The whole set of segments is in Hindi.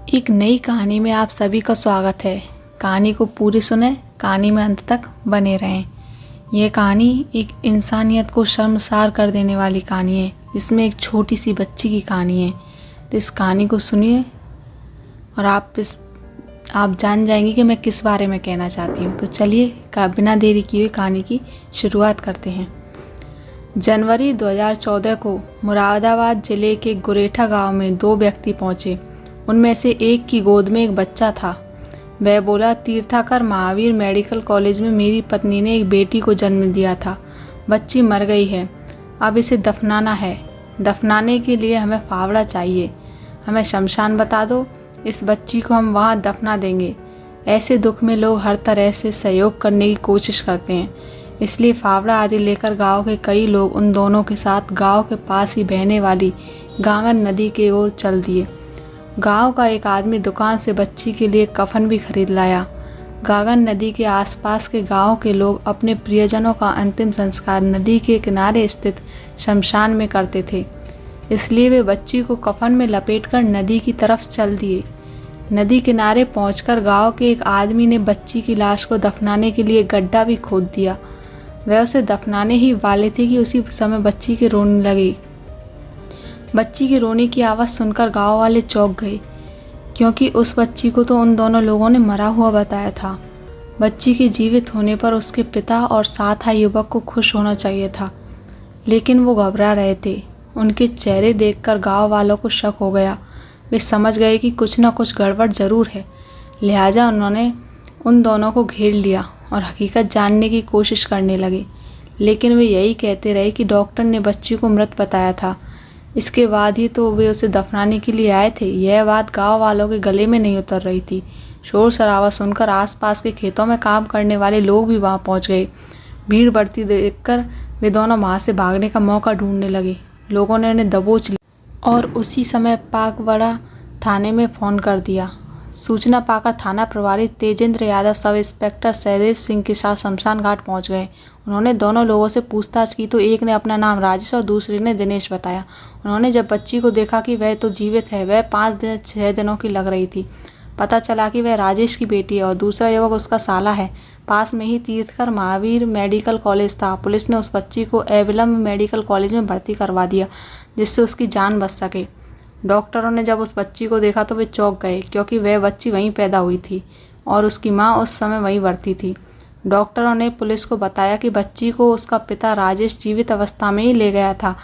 एक नई कहानी में आप सभी का स्वागत है। कहानी को पूरी सुने, कहानी में अंत तक बने रहें। यह कहानी एक इंसानियत को शर्मसार कर देने वाली कहानी है, जिसमें एक छोटी सी बच्ची की कहानी है। तो इस कहानी को सुनिए और आप जान जाएंगे कि मैं किस बारे में कहना चाहती हूँ। तो चलिए बिना देरी किए कहानी की शुरुआत करते हैं। जनवरी 2014 को मुरादाबाद जिले के गुरेठा गांव में दो व्यक्ति पहुंचे। उनमें से एक की गोद में एक बच्चा था। वह बोला, तीर्थाकर महावीर मेडिकल कॉलेज में मेरी पत्नी ने एक बेटी को जन्म दिया था। बच्ची मर गई है, अब इसे दफनाना है। दफनाने के लिए हमें फावड़ा चाहिए। हमें शमशान बता दो, इस बच्ची को हम वहाँ दफना देंगे। ऐसे दुख में लोग हर तरह से सहयोग करने की कोशिश करते हैं, इसलिए फावड़ा आदि लेकर गांव के कई लोग उन दोनों के साथ गांव के पास ही बहने वाली गांगन नदी की ओर चल दिए। गांव का एक आदमी दुकान से बच्ची के लिए कफन भी खरीद लाया। गागन नदी के आसपास के गांव के लोग अपने प्रियजनों का अंतिम संस्कार नदी के किनारे स्थित शमशान में करते थे, इसलिए वे बच्ची को कफन में लपेटकर नदी की तरफ चल दिए। नदी किनारे पहुंचकर गांव के एक आदमी ने बच्ची की लाश को दफनाने के लिए गड्ढा भी खोद दिया। वह उसे दफनाने ही वाले थे कि उसी समय बच्ची के रोने लगी। बच्ची के रोने की आवाज़ सुनकर गांव वाले चौंक गए, क्योंकि उस बच्ची को तो उन दोनों लोगों ने मरा हुआ बताया था। बच्ची के जीवित होने पर उसके पिता और साथ आए युवक को खुश होना चाहिए था, लेकिन वो घबरा रहे थे। उनके चेहरे देखकर गांव वालों को शक हो गया। वे समझ गए कि कुछ न कुछ गड़बड़ ज़रूर है, लिहाजा उन्होंने उन दोनों को घेर लिया और हकीकत जानने की कोशिश करने लगे। लेकिन वे यही कहते रहे कि डॉक्टर ने बच्ची को मृत बताया था, इसके बाद ही तो वे उसे दफनाने के लिए आए थे। यह बात गांव वालों के गले में नहीं उतर रही थी। शोर शराबा सुनकर आसपास के खेतों में काम करने वाले लोग भी वहां पहुंच गए। भीड़ बढ़ती देखकर वे दोनों वहां से भागने का मौका ढूंढने लगे। लोगों ने उन्हें दबोच लिया और उसी समय पाकवड़ा थाने में फ़ोन कर दिया। सूचना पाकर थाना प्रभारी तेजेंद्र यादव सब इंस्पेक्टर सहदेव सिंह के साथ शमशान घाट पहुंच गए। उन्होंने दोनों लोगों से पूछताछ की तो एक ने अपना नाम राजेश और दूसरे ने दिनेश बताया। उन्होंने जब बच्ची को देखा कि वह तो जीवित है, वह 5-6 दिनों की लग रही थी। पता चला कि वह राजेश की बेटी है और दूसरा युवक उसका साला है। पास में ही तीर्थकर महावीर मेडिकल कॉलेज था। पुलिस ने उस बच्ची को अविलंब मेडिकल कॉलेज में भर्ती करवा दिया, जिससे उसकी जान बच सके। डॉक्टरों ने जब उस बच्ची को देखा तो वे चौंक गए, क्योंकि वह बच्ची वहीं पैदा हुई थी और उसकी माँ उस समय वहीं भर्ती थी। डॉक्टरों ने पुलिस को बताया कि बच्ची को उसका पिता राजेश जीवित अवस्था में ही ले गया था।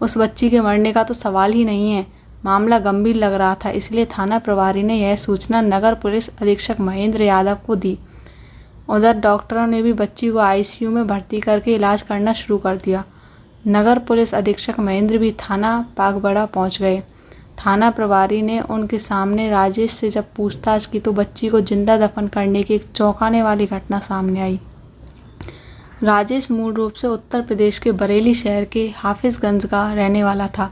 उस बच्ची के मरने का तो सवाल ही नहीं है। मामला गंभीर लग रहा था, इसलिए थाना प्रभारी ने यह सूचना नगर पुलिस अधीक्षक महेंद्र यादव को दी। उधर डॉक्टरों ने भी बच्ची को आईसीयू में भर्ती करके इलाज करना शुरू कर दिया। नगर पुलिस अधीक्षक महेंद्र भी थाना पाकबड़ा पहुँच गए। थाना प्रभारी ने उनके सामने राजेश से जब पूछताछ की तो बच्ची को जिंदा दफन करने की एक चौंकाने वाली घटना सामने आई। राजेश मूल रूप से उत्तर प्रदेश के बरेली शहर के हाफिजगंज का रहने वाला था।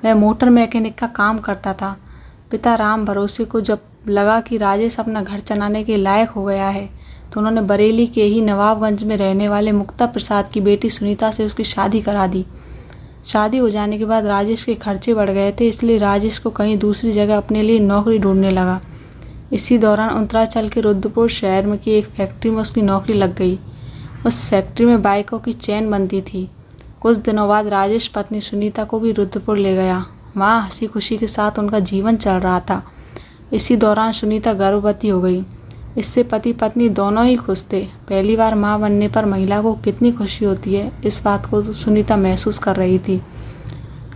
वह मोटर मैकेनिक का काम करता था। पिता राम भरोसे को जब लगा कि राजेश अपना घर चलाने के लायक हो गया है, तो उन्होंने बरेली के ही नवाबगंज में रहने वाले मुक्ता प्रसाद की बेटी सुनीता से उसकी शादी करा दी। शादी हो जाने के बाद राजेश के खर्चे बढ़ गए थे, इसलिए राजेश को कहीं दूसरी जगह अपने लिए नौकरी ढूंढने लगा। इसी दौरान उत्तरांचल के रुद्रपुर शहर में की एक फैक्ट्री में उसकी नौकरी लग गई। उस फैक्ट्री में बाइकों की चेन बनती थी। कुछ दिनों बाद राजेश पत्नी सुनीता को भी रुद्रपुर ले गया। वहाँ हंसी खुशी के साथ उनका जीवन चल रहा था। इसी दौरान सुनीता गर्भवती हो गई। इससे पति पत्नी दोनों ही खुश थे। पहली बार माँ बनने पर महिला को कितनी खुशी होती है, इस बात को तो सुनीता महसूस कर रही थी।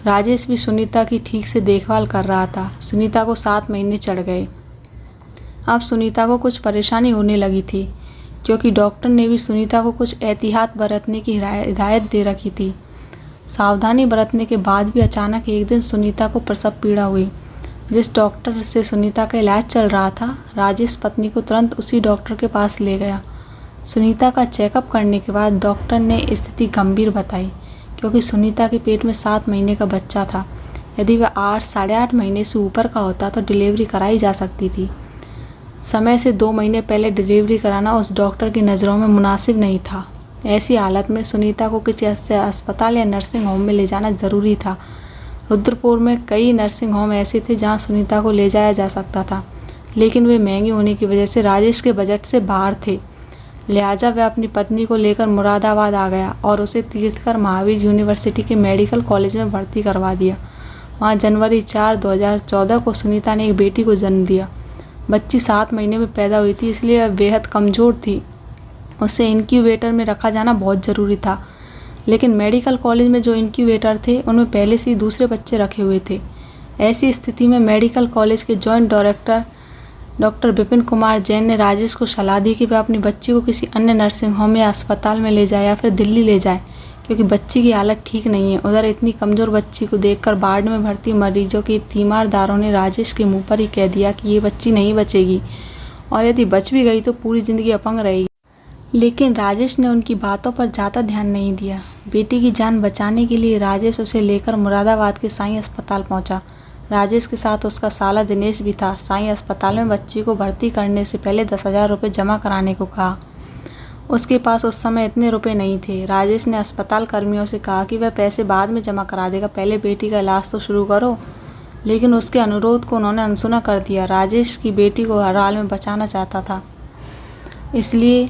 राजेश भी सुनीता की ठीक से देखभाल कर रहा था। सुनीता को 7 महीने चढ़ गए। अब सुनीता को कुछ परेशानी होने लगी थी, क्योंकि डॉक्टर ने भी सुनीता को कुछ एहतियात बरतने की हिदायत दे रखी थी। सावधानी बरतने के बाद भी अचानक एक दिन सुनीता को प्रसव पीड़ा हुई। जिस डॉक्टर से सुनीता का इलाज चल रहा था, राजेश पत्नी को तुरंत उसी डॉक्टर के पास ले गया। सुनीता का चेकअप करने के बाद डॉक्टर ने स्थिति गंभीर बताई, क्योंकि सुनीता के पेट में 7 महीने का बच्चा था। यदि वह 8-8.5 महीने से ऊपर का होता तो डिलीवरी कराई जा सकती थी। समय से 2 महीने पहले डिलीवरी कराना उस डॉक्टर की नज़रों में मुनासिब नहीं था। ऐसी हालत में सुनीता को किसी अस्पताल या नर्सिंग होम में ले जाना ज़रूरी था। रुद्रपुर में कई नर्सिंग होम ऐसे थे जहां सुनीता को ले जाया जा सकता था, लेकिन वे महंगे होने की वजह से राजेश के बजट से बाहर थे। लिहाजा वह अपनी पत्नी को लेकर मुरादाबाद आ गया और उसे तीर्थकर महावीर यूनिवर्सिटी के मेडिकल कॉलेज में भर्ती करवा दिया। वहाँ जनवरी 4, 2014 को सुनीता ने एक बेटी को जन्म दिया। बच्ची 7 महीने में पैदा हुई थी, इसलिए वह बेहद कमज़ोर थी। उसे इनक्यूबेटर में रखा जाना बहुत ज़रूरी था, लेकिन मेडिकल कॉलेज में जो इनक्यूबेटर थे उनमें पहले से ही दूसरे बच्चे रखे हुए थे। ऐसी स्थिति में मेडिकल कॉलेज के joint director doctor Vipin Kumar Jain ने राजेश को सलाह दी कि वह अपनी बच्ची को किसी अन्य नर्सिंग होम या अस्पताल में ले जाए या फिर दिल्ली ले जाए, क्योंकि बच्ची की हालत ठीक नहीं है। उधर इतनी कमज़ोर बच्ची को देखकर वार्ड में भर्ती मरीजों के तीमारदारों ने राजेश के मुंह पर ही कह दिया कि ये बच्ची नहीं बचेगी और यदि बच भी गई तो पूरी ज़िंदगी अपंग रहेगी। लेकिन राजेश ने उनकी बातों पर ज़्यादा ध्यान नहीं दिया। बेटी की जान बचाने के लिए राजेश उसे लेकर मुरादाबाद के साईं अस्पताल पहुंचा। राजेश के साथ उसका साला दिनेश भी था। साईं अस्पताल में बच्ची को भर्ती करने से पहले 10,000 रुपये जमा कराने को कहा। उसके पास उस समय इतने रुपए नहीं थे। राजेश ने अस्पताल कर्मियों से कहा कि वह पैसे बाद में जमा करा देगा, पहले बेटी का इलाज तो शुरू करो, लेकिन उसके अनुरोध को उन्होंने अनसुना कर दिया। राजेश की बेटी को हर हाल में बचाना चाहता था, इसलिए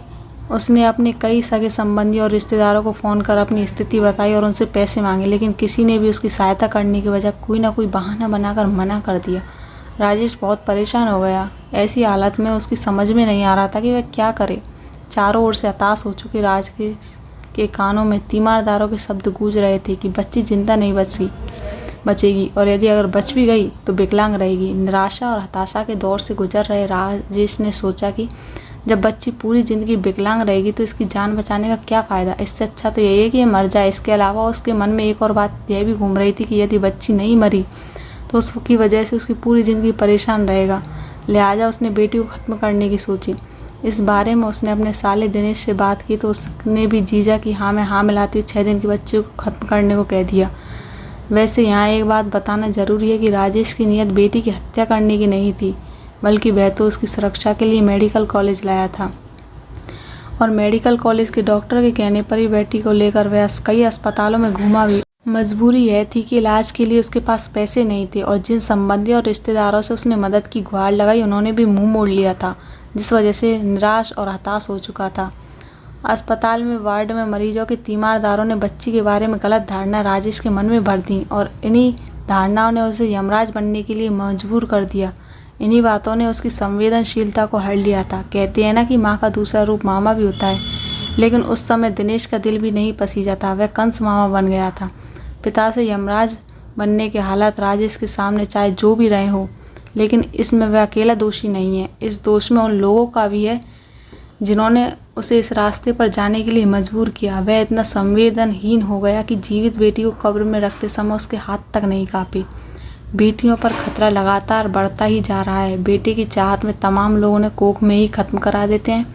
उसने अपने कई सगे संबंधी और रिश्तेदारों को फ़ोन कर अपनी स्थिति बताई और उनसे पैसे मांगे, लेकिन किसी ने भी उसकी सहायता करने के बजाय कोई ना कोई बहाना बनाकर मना कर दिया। राजेश बहुत परेशान हो गया। ऐसी हालत में उसकी समझ में नहीं आ रहा था कि वह क्या करे। चारों ओर से हताश हो चुके राजेश के कानों में तीमारदारों के शब्द गूंज रहे थे कि बच्ची जिंदा नहीं बचेगी और यदि अगर बच भी गई तो विकलांग रहेगी। निराशा और हताशा के दौर से गुजर रहे राजेश ने सोचा कि जब बच्ची पूरी ज़िंदगी विकलांग रहेगी तो इसकी जान बचाने का क्या फ़ायदा। इससे अच्छा तो यही है कि ये मर जाए। इसके अलावा उसके मन में एक और बात यह भी घूम रही थी कि यदि बच्ची नहीं मरी तो उसकी वजह से उसकी पूरी ज़िंदगी परेशान रहेगा। लिहाजा उसने बेटी को ख़त्म करने की सोची। इस बारे में उसने अपने साले दिनेश से बात की तो उसने भी जीजा कि हाँ मैं हाँ मिलाती हूँ 6 दिन की बच्ची को ख़त्म करने को कह दिया। वैसे यहाँ एक बात बताना ज़रूरी है कि राजेश की नीयत बेटी की हत्या करने की नहीं थी, बल्कि वह तो उसकी सुरक्षा के लिए मेडिकल कॉलेज लाया था और मेडिकल कॉलेज के डॉक्टर के कहने पर ही बेटी को लेकर वह कई अस्पतालों में घूमा भी। मजबूरी यह थी कि इलाज के लिए उसके पास पैसे नहीं थे और जिन संबंधी और रिश्तेदारों से उसने मदद की गुहार लगाई उन्होंने भी मुंह मोड़ लिया था, जिस वजह से निराश और हताश हो चुका था। अस्पताल में वार्ड में मरीजों के तीमारदारों ने बच्ची के बारे में गलत धारणा राजेश के मन में भर दी और इन्हीं धारणाओं ने उसे यमराज बनने के लिए मजबूर कर दिया। इन्हीं बातों ने उसकी संवेदनशीलता को हर लिया था। कहते हैं ना कि माँ का दूसरा रूप मामा भी होता है, लेकिन उस समय दिनेश का दिल भी नहीं पसीजा था। वह कंस मामा बन गया था। पिता से यमराज बनने के हालात राजेश के सामने चाहे जो भी रहे हो, लेकिन इसमें वह अकेला दोषी नहीं है। इस दोष में उन लोगों का भी है जिन्होंने उसे इस रास्ते पर जाने के लिए मजबूर किया। वह इतना संवेदनहीन हो गया कि जीवित बेटी को कब्र में रखते समय उसके हाथ तक नहीं कांपे। बेटियों पर खतरा लगातार बढ़ता ही जा रहा है। बेटी की चाहत में तमाम लोगों ने कोख में ही ख़त्म करा देते हैं।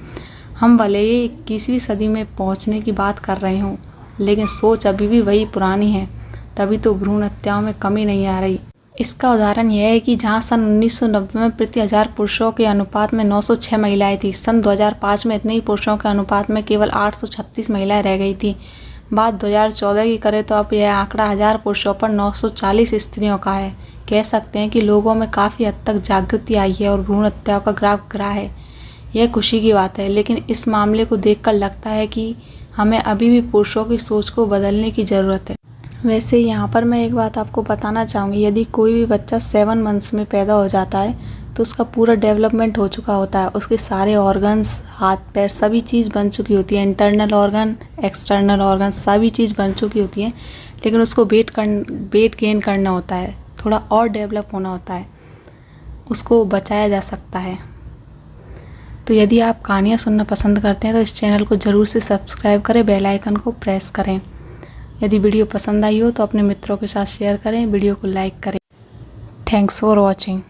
हम भले ही 21वीं सदी में पहुंचने की बात कर रहे हों, लेकिन सोच अभी भी वही पुरानी है। तभी तो भ्रूण हत्याओं में कमी नहीं आ रही। इसका उदाहरण यह है कि जहां सन 1990 में प्रति 1000 पुरुषों के अनुपात में 906 महिलाएं थी, सन 2005 में इतने ही पुरुषों के अनुपात में केवल 836 महिलाएं रह गई थी। बात 2014 की करें तो अब यह आंकड़ा 1000 पुरुषों पर 940 स्त्रियों का है। कह सकते हैं कि लोगों में काफ़ी हद तक जागृति आई है और भ्रूण हत्याओं का ग्राफ गिरा है। यह खुशी की बात है, लेकिन इस मामले को देखकर लगता है कि हमें अभी भी पुरुषों की सोच को बदलने की ज़रूरत है। वैसे यहाँ पर मैं एक बात आपको बताना चाहूँगी, यदि कोई भी बच्चा 7 मंथ्स में पैदा हो जाता है तो उसका पूरा डेवलपमेंट हो चुका होता है। उसके सारे ऑर्गन्स, हाथ पैर, सभी चीज़ बन चुकी होती है। इंटरनल ऑर्गन, एक्सटर्नल ऑर्गन, सभी चीज़ बन चुकी होती है, लेकिन उसको वेट गेन करना होता है, थोड़ा और डेवलप होना होता है, उसको बचाया जा सकता है। तो यदि आप कहानियाँ सुनना पसंद करते हैं तो इस चैनल को ज़रूर से सब्सक्राइब करें, बेल आइकन को प्रेस करें। यदि वीडियो पसंद आई हो तो अपने मित्रों के साथ शेयर करें, वीडियो को लाइक करें। Thanks for watching.